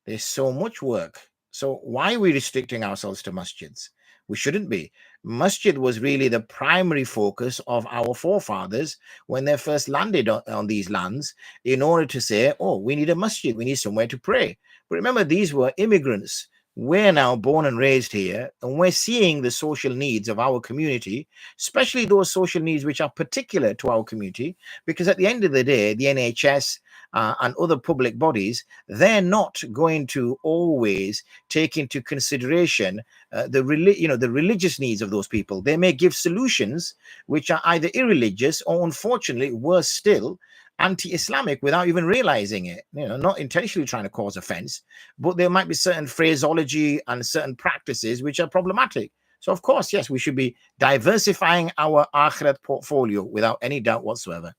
There's so much work. So why are we restricting ourselves to masjids? We shouldn't be. Masjid was really the primary focus of our forefathers when they first landed on these lands, in order to say, oh, we need a masjid, we need somewhere to pray. But remember, these were immigrants. We're now born and raised here, and we're seeing the social needs of our community, especially those social needs which are particular to our community, because at the end of the day, the NHS and other public bodies, they're not going to always take into consideration the religious needs of those people. They may give solutions which are either irreligious or, unfortunately, worse still, anti-Islamic without even realizing it, not intentionally trying to cause offense, but there might be certain phraseology and certain practices which are problematic. So, of course, yes, we should be diversifying our akhirat portfolio without any doubt whatsoever.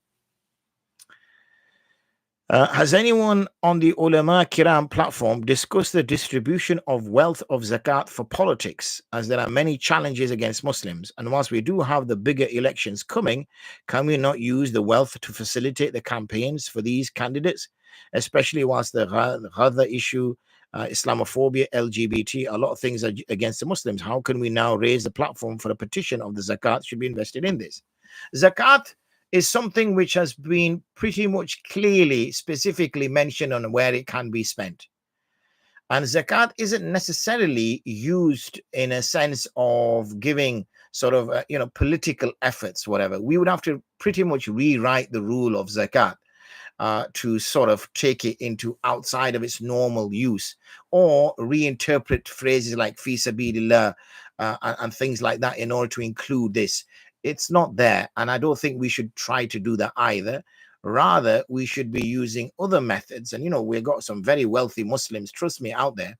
Has anyone on the Ulama Kiram platform discussed the distribution of wealth of zakat for politics, as there are many challenges against Muslims? And whilst we do have the bigger elections coming, can we not use the wealth to facilitate the campaigns for these candidates, especially whilst the Ghadha issue, Islamophobia, LGBT, a lot of things are against the Muslims? How can we now raise the platform for a petition of the zakat should be invested in this? Zakat is something which has been pretty much clearly, specifically mentioned on where it can be spent. And zakat isn't necessarily used in a sense of giving sort of, political efforts, whatever. We would have to pretty much rewrite the rule of zakat to sort of take it into outside of its normal use, or reinterpret phrases like fi sabilillah and things like that in order to include this. It's not there, and I don't think we should try to do that either. Rather, we should be using other methods, and we've got some very wealthy Muslims, trust me, out there,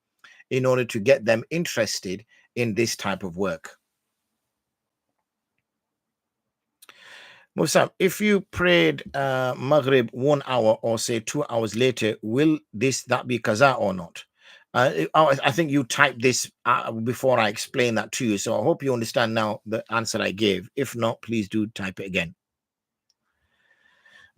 in order to get them interested in this type of work. Musab, if you prayed Maghrib 1 hour or say 2 hours later, will that be qaza or not? I think you typed this before I explained that to you, so I hope you understand now the answer I gave. If not, please do type it again.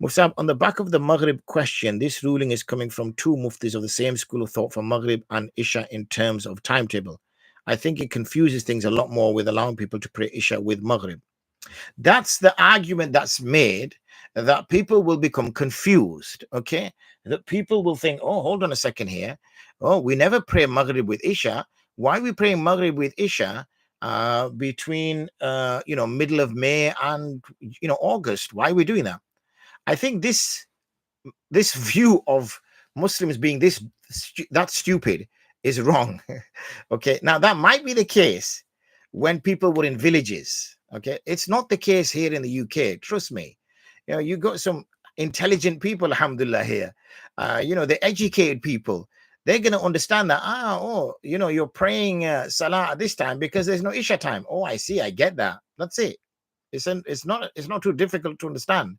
Musab, on the back of the Maghrib question, this ruling is coming from two muftis of the same school of thought for Maghrib and Isha in terms of timetable. I think it confuses things a lot more with allowing people to pray Isha with Maghrib. That's the argument that's made, that people will become confused, okay? That people will think, oh, hold on a second here. Oh, we never pray Maghrib with Isha. Why are we praying Maghrib with Isha between, middle of May and, August? Why are we doing that? I think this view of Muslims being that stupid is wrong. Okay, now that might be the case when people were in villages. Okay, it's not the case here in the UK. Trust me. You got some intelligent people, alhamdulillah, here. The educated people. They're going to understand that. You're praying Salah at this time because there's no Isha time. Oh, I see. I get that. That's it. It's not too difficult to understand.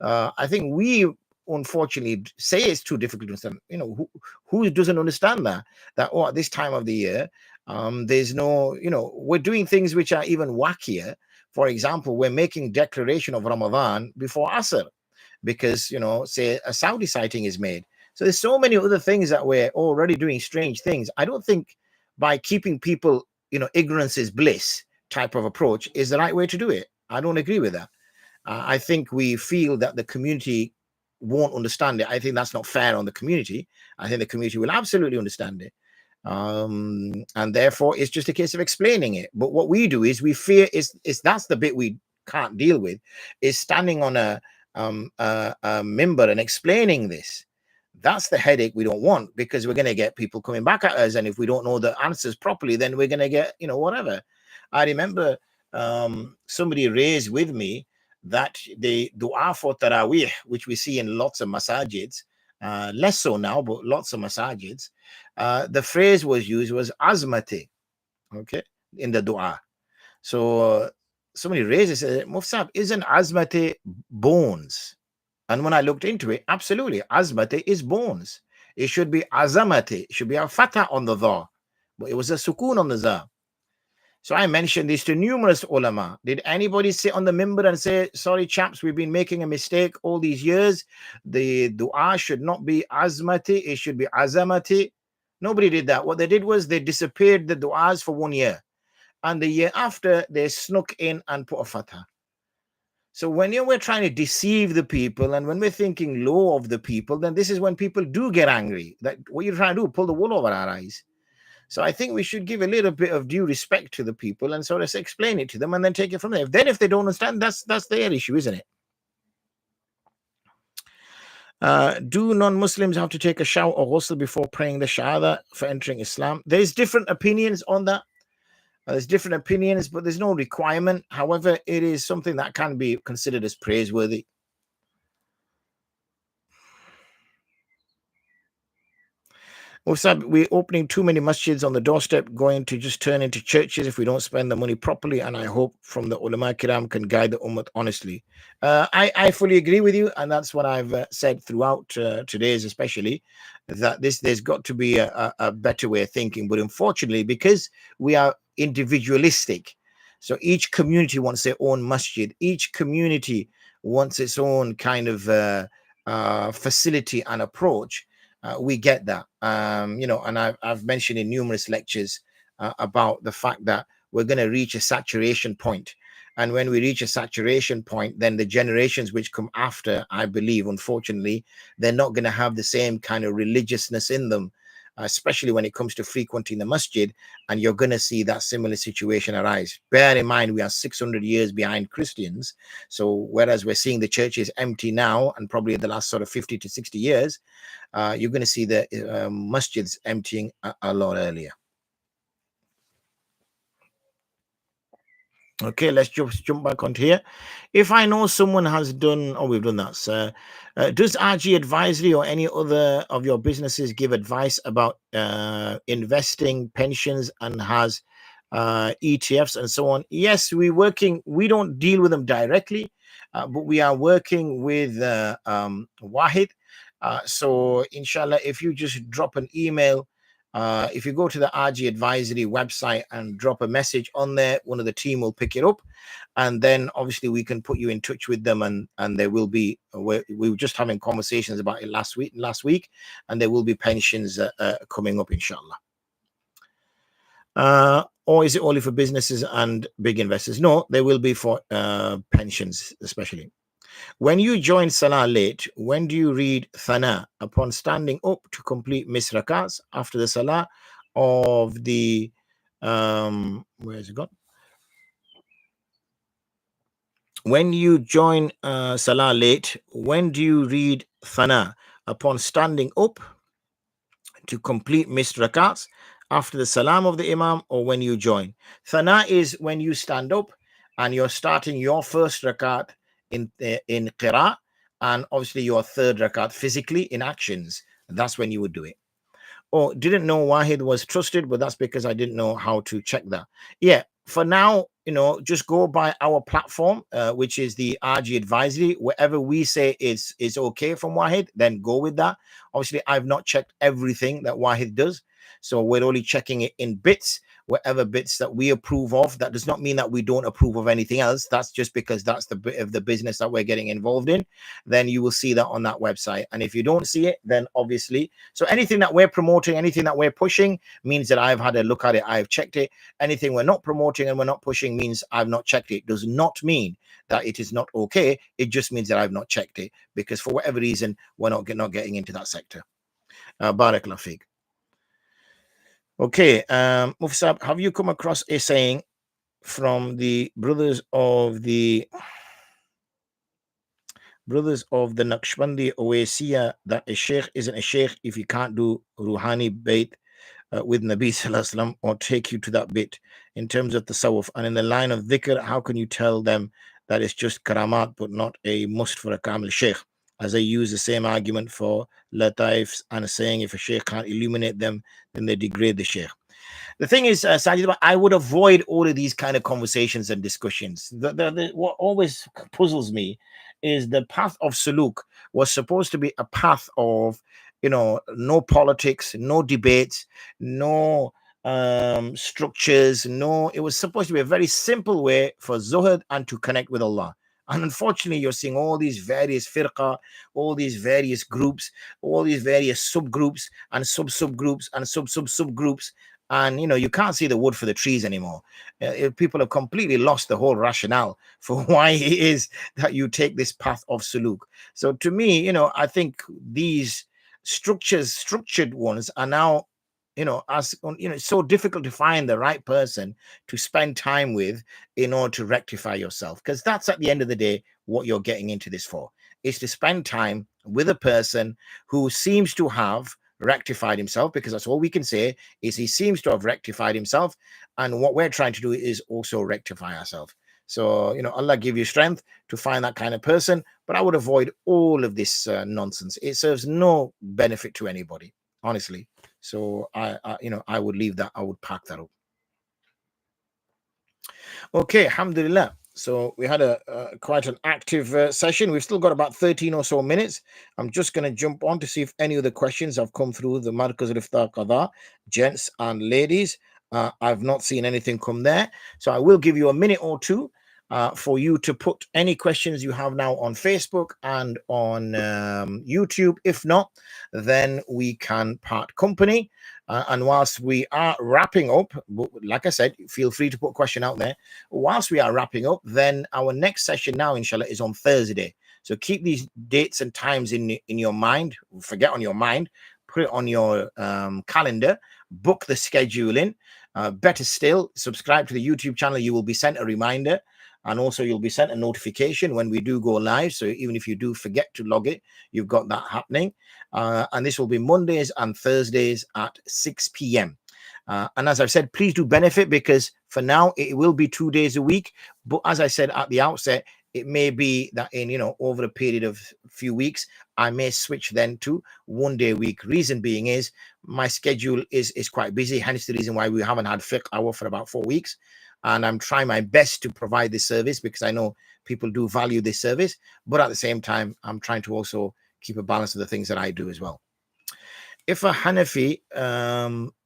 I think we unfortunately say it's too difficult to understand. Who doesn't understand that at this time of the year, there's no, we're doing things which are even wackier. For example, we're making declaration of Ramadan before Asr because, say a Saudi sighting is made. So there's so many other things that we're already doing, strange things. I don't think by keeping people, ignorance is bliss type of approach is the right way to do it. I don't agree with that. I think we feel that the community won't understand it. I think that's not fair on the community. I think the community will absolutely understand it. And therefore, it's just a case of explaining it. But what we do is we fear is that's the bit we can't deal with, is standing on a minbar and explaining this. That's the headache we don't want, because we're going to get people coming back at us. And if we don't know the answers properly, then we're going to get, whatever. I remember somebody raised with me that the dua for Taraweeh, which we see in lots of masajids, less so now, but lots of masajids, the phrase was used was azmati, okay, in the dua. So somebody raised and said, Mufsab, isn't azmati bones? And when I looked into it, absolutely, azmati is bones. It should be azamati. It should be a fatha on the dha. But it was a sukoon on the za. So I mentioned this to numerous ulama. Did anybody sit on the mimbar and say, sorry chaps, we've been making a mistake all these years. The dua should not be azmati, it should be azamati. Nobody did that. What they did was they disappeared the duas for 1 year. And the year after, they snuck in and put a fatha. So when we're trying to deceive the people and when we're thinking low of the people, then this is when people do get angry. That what you're trying to do, pull the wool over our eyes. So I think we should give a little bit of due respect to the people and sort of explain it to them and then take it from there. Then if they don't understand, that's their issue, isn't it? Do non-Muslims have to take a shower or ghusl before praying the shahada for entering Islam? There's different opinions on that. There's different opinions, but there's no requirement. However, it is something that can be considered as praiseworthy. We're opening too many masjids on the doorstep, going to just turn into churches if we don't spend the money properly. And I hope from the ulama kiram can guide the ummah honestly. I fully agree with you, and that's what I've said throughout today's, especially that there's got to be a better way of thinking. But unfortunately, because we are individualistic, so each community wants their own masjid. Each community wants its own kind of facility and approach. We get that, and I've mentioned in numerous lectures about the fact that we're going to reach a saturation point. And when we reach a saturation point, then the generations which come after, I believe, unfortunately, they're not going to have the same kind of religiousness in them, especially when it comes to frequenting the masjid, and you're going to see that similar situation arise. Bear in mind, we are 600 years behind Christians. So whereas we're seeing the churches empty now, and probably in the last sort of 50 to 60 years, you're going to see the masjids emptying a lot earlier. Okay, let's jump back onto here. If I know someone has done, we've done that, sir. Does RG Advisory or any other of your businesses give advice about investing, pensions, and has ETFs and so on? Yes, we don't deal with them directly, but we are working with Wahid. So inshallah, if you just drop an email, if you go to the RG Advisory website and drop a message on there, one of the team will pick it up, and then obviously we can put you in touch with them, and there will be, we were just having conversations about it last week, and there will be pensions coming up, inshallah. Or is it only for businesses and big investors? No, there will be for pensions especially. When you join Salah late, when do you read Thana? Upon standing up to complete misrakas after the Salah of the where is it gone? When you join Salah late, when do you read Thana? Upon standing up to complete missed rakats after the salam of the imam, or when you join. Thana is when you stand up and you're starting your first rakat in qira, and obviously your third rakat physically in actions. That's when you would do it. Or didn't know Wahid was trusted, but that's because I didn't know how to check that. Yeah, for now, just go by our platform, which is the RG Advisory. Whatever we say is okay from Wahid, then go with that. Obviously, I've not checked everything that Wahid does, so we're only checking it in bits. Whatever bits that we approve of, that does not mean that we don't approve of anything else. That's just because that's the bit of the business that we're getting involved in. Then you will see that on that website. And if you don't see it, then obviously, so anything that we're promoting, anything that we're pushing means that I've had a look at it, I've checked it. Anything we're not promoting and we're not pushing means I've not checked it. It does not mean that it is not okay. It just means that I've not checked it, because for whatever reason, we're not getting into that sector. Barakallah Fiqh. Okay, Mufti, have you come across a saying from the brothers of the Naqshbandi Owaisiya that a sheikh isn't a sheikh if he can't do Ruhani bait with Nabi Sallallahu Alaihi Wasallam, or take you to that bit in terms of tasawwuf? And in the line of dhikr, how can you tell them that it's just karamat but not a must for a kamil sheikh, as they use the same argument for lataifs and saying if a sheikh can't illuminate them, then they degrade the sheikh? The thing is, Sayyid, I would avoid all of these kind of conversations and discussions. What always puzzles me is the path of suluk was supposed to be a path of, no politics, no debates, no structures, no. It was supposed to be a very simple way for zuhud and to connect with Allah. And unfortunately, you're seeing all these various firqa, all these various groups, all these various subgroups and subgroups and subgroups. And you can't see the wood for the trees anymore. People have completely lost the whole rationale for why it is that you take this path of suluk. So to me, I think these structured ones are now, it's so difficult to find the right person to spend time with in order to rectify yourself, because that's at the end of the day what you're getting into this for, is to spend time with a person who seems to have rectified himself, because that's all we can say is he seems to have rectified himself, and what we're trying to do is also rectify ourselves. So Allah give you strength to find that kind of person, but I would avoid all of this nonsense. It serves no benefit to anybody, honestly. So I would leave that. I would pack that up. Okay, alhamdulillah. So we had a quite an active session. We've still got about 13 or so minutes. I'm just going to jump on to see if any of the questions have come through the Markaz al-Ifta Qāḍī, gents and ladies. I've not seen anything come there. So I will give you a minute or two for you to put any questions you have now on Facebook and on YouTube. If not, then we can part company. And whilst we are wrapping up, like I said, feel free to put a question out there. Whilst we are wrapping up, then our next session now, inshallah, is on Thursday. So keep these dates and times in your mind. Forget on your mind. Put it on your calendar. Book the schedule in. Better still, subscribe to the YouTube channel. You will be sent a reminder. And also you'll be sent a notification when we do go live. So even if you do forget to log it, you've got that happening. And this will be Mondays and Thursdays at 6 p.m. And as I've said, please do benefit, because for now it will be 2 days a week. But as I said at the outset, it may be that in, over a period of a few weeks, I may switch then to 1 day a week. Reason being is my schedule is quite busy. Hence the reason why we haven't had fiqh hour for about 4 weeks. And I'm trying my best to provide this service, because I know people do value this service. But at the same time, I'm trying to also keep a balance of the things that I do as well. If a Hanafi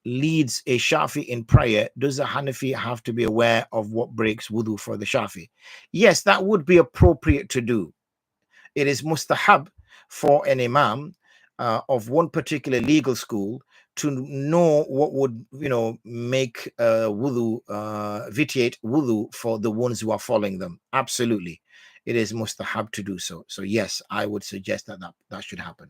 leads a Shafi in prayer, does the Hanafi have to be aware of what breaks wudu for the Shafi? Yes, that would be appropriate to do. It is mustahab for an imam of one particular legal school to know what would make wudu vitiate wudu for the ones who are following them. Absolutely, it is mustahab to do so. So yes, I would suggest that should happen.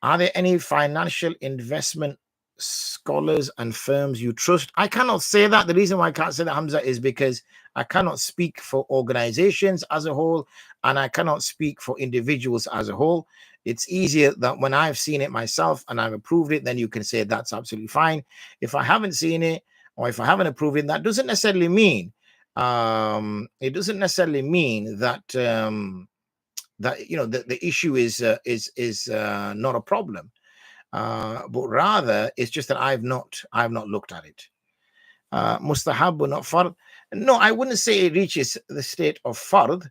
Are there any financial investment scholars and firms you trust? I cannot say that. The reason why I can't say that, Hamza, is because I cannot speak for organizations as a whole, and I cannot speak for individuals as a whole. It's easier that when I've seen it myself and I've approved it, then you can say that's absolutely fine. If I haven't seen it, or if I haven't approved it, that doesn't necessarily mean that the issue is not a problem, but rather it's just that I've not looked at it. Mustahab but not fard. No, I wouldn't say it reaches the state of fard,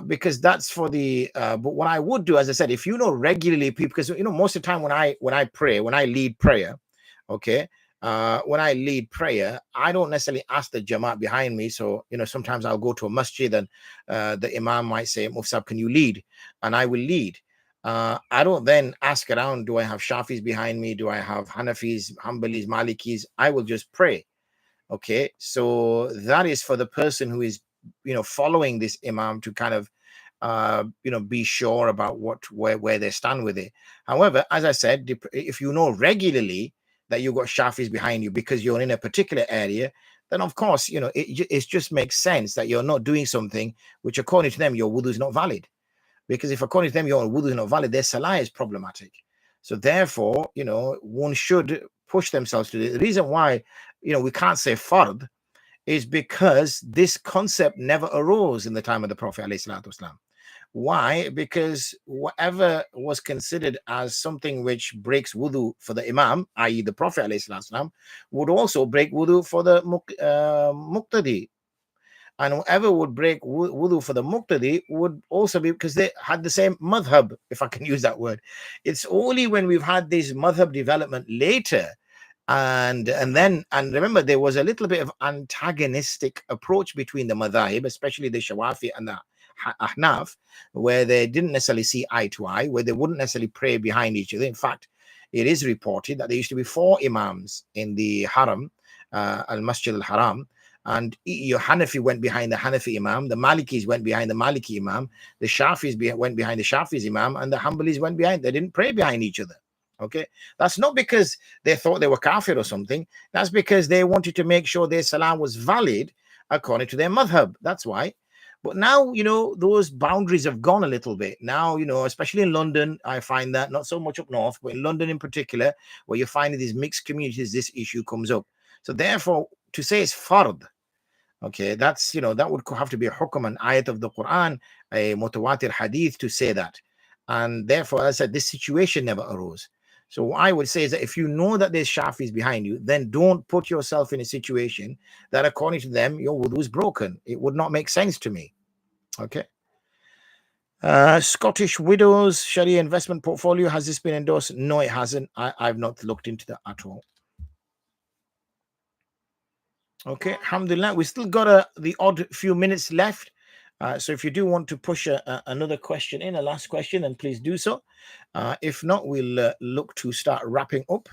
because that's for the but what I would do, as I said, if regularly people, because most of the time when I pray, when I lead prayer, okay, when I lead prayer, I don't necessarily ask the Jamaat behind me. So, sometimes I'll go to a masjid and the Imam might say, Mufsab, can you lead? And I will lead. I don't then ask around, do I have Shafis behind me? Do I have Hanafis, Hanbalis, Malikis? I will just pray. Okay. So that is for the person who is, following this Imam to kind of, be sure about where they stand with it. However, as I said, if regularly that you've got Shafis behind you because you're in a particular area, then of course, it just makes sense that you're not doing something which, according to them, your wudu is not valid. Because if according to them your wudu is not valid, their salah is problematic. So therefore, one should push themselves to it. The reason why, we can't say fard is because this concept never arose in the time of the Prophet ﷺ. Why? Because whatever was considered as something which breaks wudu for the Imam, i.e. the Prophet ﷺ, would also break wudu for the muqtadi. And whoever would break wudu for the muqtadi would also be, because they had the same madhab, if I can use that word. It's only when we've had this madhab development later, and remember, there was a little bit of antagonistic approach between the madhahib, especially the Shawafi and the Ahnaf, where they didn't necessarily see eye to eye, where they wouldn't necessarily pray behind each other. In fact, it is reported that there used to be 4 imams in the haram, al-Masjid al-Haram, and your Hanafi went behind the Hanafi imam, the Malikis went behind the Maliki imam, the Shafis went behind the Shafi's imam, and the Hanbalis went behind. They didn't pray behind each other. Okay, that's not because they thought they were kafir or something. That's because they wanted to make sure their salah was valid according to their madhab. That's why. But now, those boundaries have gone a little bit. Now, especially in London, I find that, not so much up north, but in London in particular, where you find these mixed communities, this issue comes up. So therefore, to say it's fard, okay, that's, that would have to be a hukm, an ayat of the Quran, a mutawatir hadith to say that. And therefore, as I said, this situation never arose. So what I would say is that if you know that there's Shafis behind you, then don't put yourself in a situation that, according to them, your wudu is broken. It would not make sense to me. Okay. Scottish Widows Sharia investment portfolio, has this been endorsed? No, it hasn't. I've not looked into that at all. Okay, alhamdulillah. We still got the odd few minutes left. So if you do want to push another question in, a last question, then please do so. If not, we'll look to start wrapping up.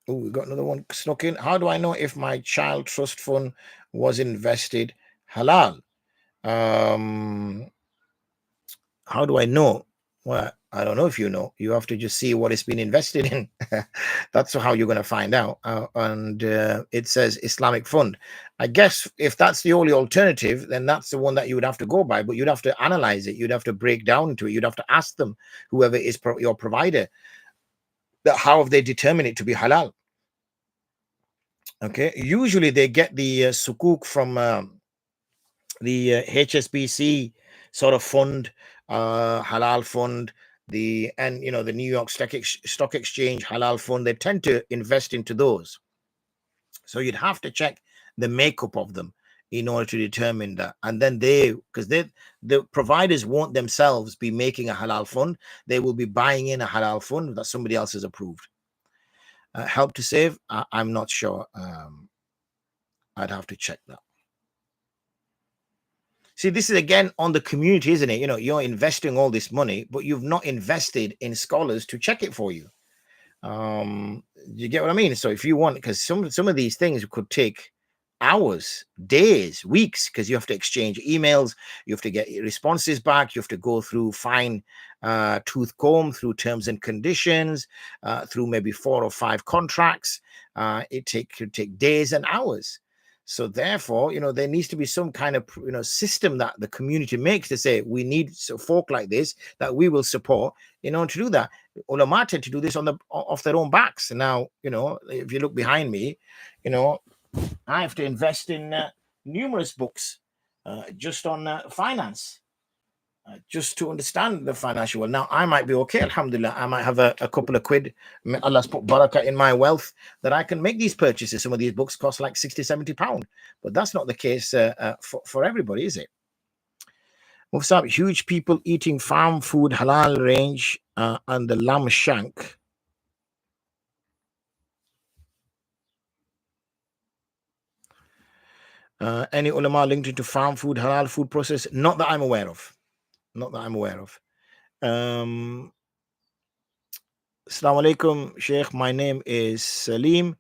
Oh, we got another one snuck in. How do I know if my child trust fund was invested halal? How do I know? Well, I don't know if you know. You have to just see what it's been invested in. That's how you're going to find out. And it says Islamic fund. I guess if that's the only alternative, then that's the one that you would have to go by. But you'd have to analyze it. You'd have to break down into it. You'd have to ask them, whoever is your provider, that how have they determined it to be halal? Okay. Usually they get the sukuk from the HSBC sort of fund, halal fund, the New York Stock Exchange halal fund. They tend to invest into those. So you'd have to check the makeup of them in order to determine that. And then because the providers won't themselves be making a halal fund, they will be buying in a halal fund that somebody else has approved. Help to Save, I'm not sure. I'd have to check that. See, this is again on the community, isn't it? You're investing all this money, but you've not invested in scholars to check it for you. You get what I mean? So if you want, because some of these things could take hours, days, weeks, because you have to exchange emails, you have to get responses back, you have to go through fine tooth comb through terms and conditions, through maybe 4 or 5 contracts. It could take days and hours. So therefore, there needs to be some kind of system that the community makes to say we need folk like this that we will support in order to do that. Ulama tend to do this off their own backs. And now, if you look behind me, I have to invest in numerous books just on finance. Just to understand the financial world. Now, I might be okay, alhamdulillah. I might have a couple of quid. Allah's put barakah in my wealth that I can make these purchases. Some of these books cost like 60, 70 pounds. But that's not the case for everybody, is it? Mufti, huge people eating farm food, halal range, and the lamb shank. Any ulama linked into farm food, halal food process? Not that I'm aware of. Assalamu alaikum, Sheikh. My name is Salim.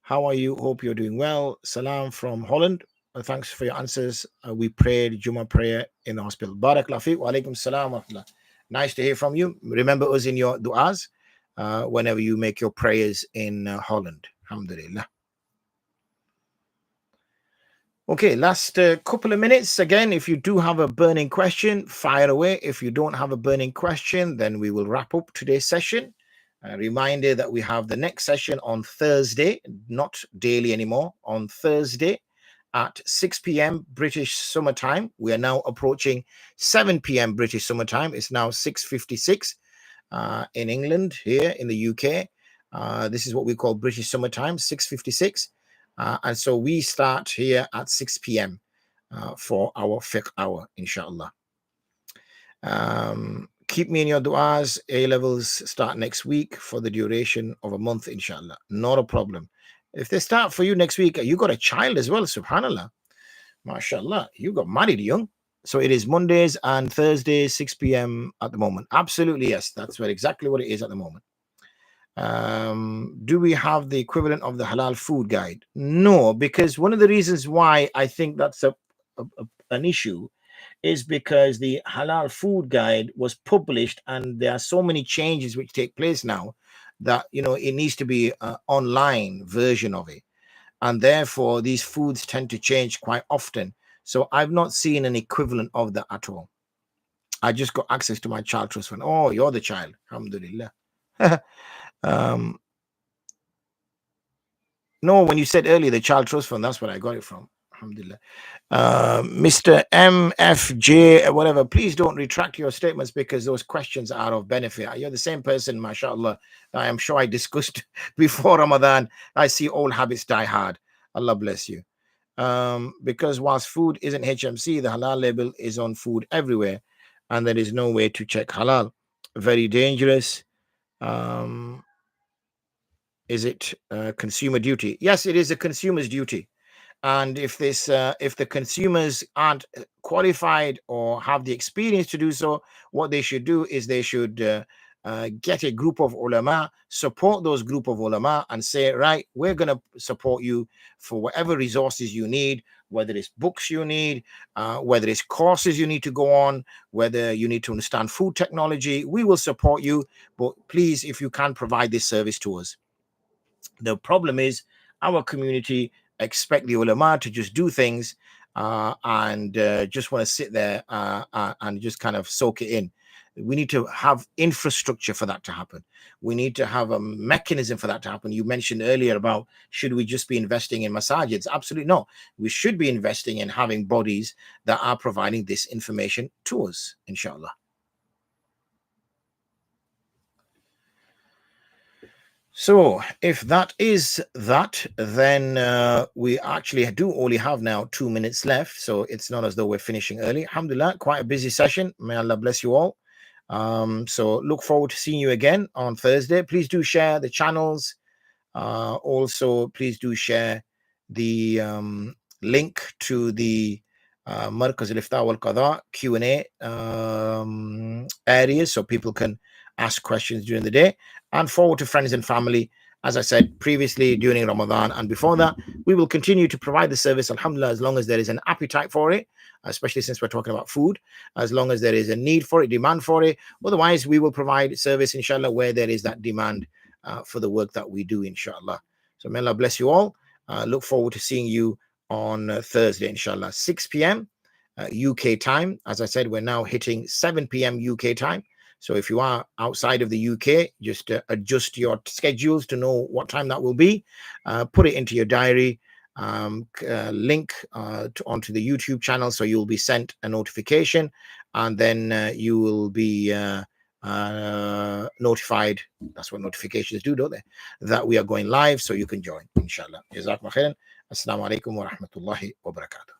How are you? Hope you're doing well. Salam from Holland. Thanks for your answers. We prayed Jummah prayer in the hospital. Barakallahu feek. Wa alaikum salam wa rahmatullah. Nice to hear from you. Remember us in your du'as whenever you make your prayers in Holland. Alhamdulillah. Okay, last couple of minutes. Again, if you do have a burning question, fire away. If you don't have a burning question, then we will wrap up today's session. A reminder that we have the next session on Thursday, not daily anymore, on Thursday at 6 p.m. British Summer Time. We are now approaching 7 p.m. British Summer Time. It's now 6:56. in England, here in the UK. This is what we call British summertime, 6:56. And so we start here at 6 p.m. For our fiqh hour, inshallah. Keep me in your du'as. A-levels start next week for the duration of a month, inshallah. Not a problem. If they start for you next week, you got a child as well, subhanallah. MashaAllah, you got married young. So it is Mondays and Thursdays, 6 p.m. at the moment. Absolutely, yes. That's exactly what it is at the moment. Do we have the equivalent of the halal food guide? No, because one of the reasons why I think that's an issue is because the halal food guide was published and there are so many changes which take place now that, it needs to be an online version of it. And therefore, these foods tend to change quite often. So I've not seen an equivalent of that at all. I just got access to my child trust fund. Oh, you're the child. Alhamdulillah. No, when you said earlier the child trust fund, that's where I got it from. Alhamdulillah. Mr. MFJ, whatever, please don't retract your statements because those questions are of benefit. You're the same person, mashallah, I am sure I discussed before Ramadan. I see old habits die hard. Allah bless you. Because whilst food isn't HMC, the halal label is on food everywhere, and there is no way to check halal. Very dangerous. Is it consumer duty? Yes, it is a consumer's duty. And if the consumers aren't qualified or have the experience to do so, what they should do is they should get a group of ulama, support those group of ulama, and say, right, we're going to support you for whatever resources you need, whether it's books you need, whether it's courses you need to go on, whether you need to understand food technology. We will support you, but please, if you can, provide this service to us. The problem is our community expect the ulama to just do things and just want to sit there and just kind of soak it in. We need to have infrastructure for that to happen. We need to have a mechanism for that to happen. You mentioned earlier about should we just be investing in masajids? Absolutely not. We should be investing in having bodies that are providing this information to us, inshallah. So if that is that, then we actually do only have now 2 minutes left. So it's not as though we're finishing early. Alhamdulillah, quite a busy session. May Allah bless you all. So look forward to seeing you again on Thursday. Please do share the channels. Also, please do share the link to the Markaz al-Ifta wal-Qāḍī Q&A areas so people can ask questions during the day, and forward to friends and family. As I said previously, during Ramadan and before that, we will continue to provide the service, alhamdulillah, as long as there is an appetite for it, especially since we're talking about food, as long as there is a need for it, demand for it. Otherwise, we will provide service, inshallah, where there is that demand for the work that we do, inshallah. So may Allah bless you all. Look forward to seeing you on Thursday, inshallah, 6 p.m. UK time. As I said, we're now hitting 7 p.m. UK time. So if you are outside of the UK, just adjust your schedules to know what time that will be. Put it into your diary. Link onto the YouTube channel so you'll be sent a notification, and then you will be notified. That's what notifications do, don't they? That we are going live, so you can join, inshallah. Jazakumullah khairan. Assalamu alaikum wa rahmatullahi wa barakatuh.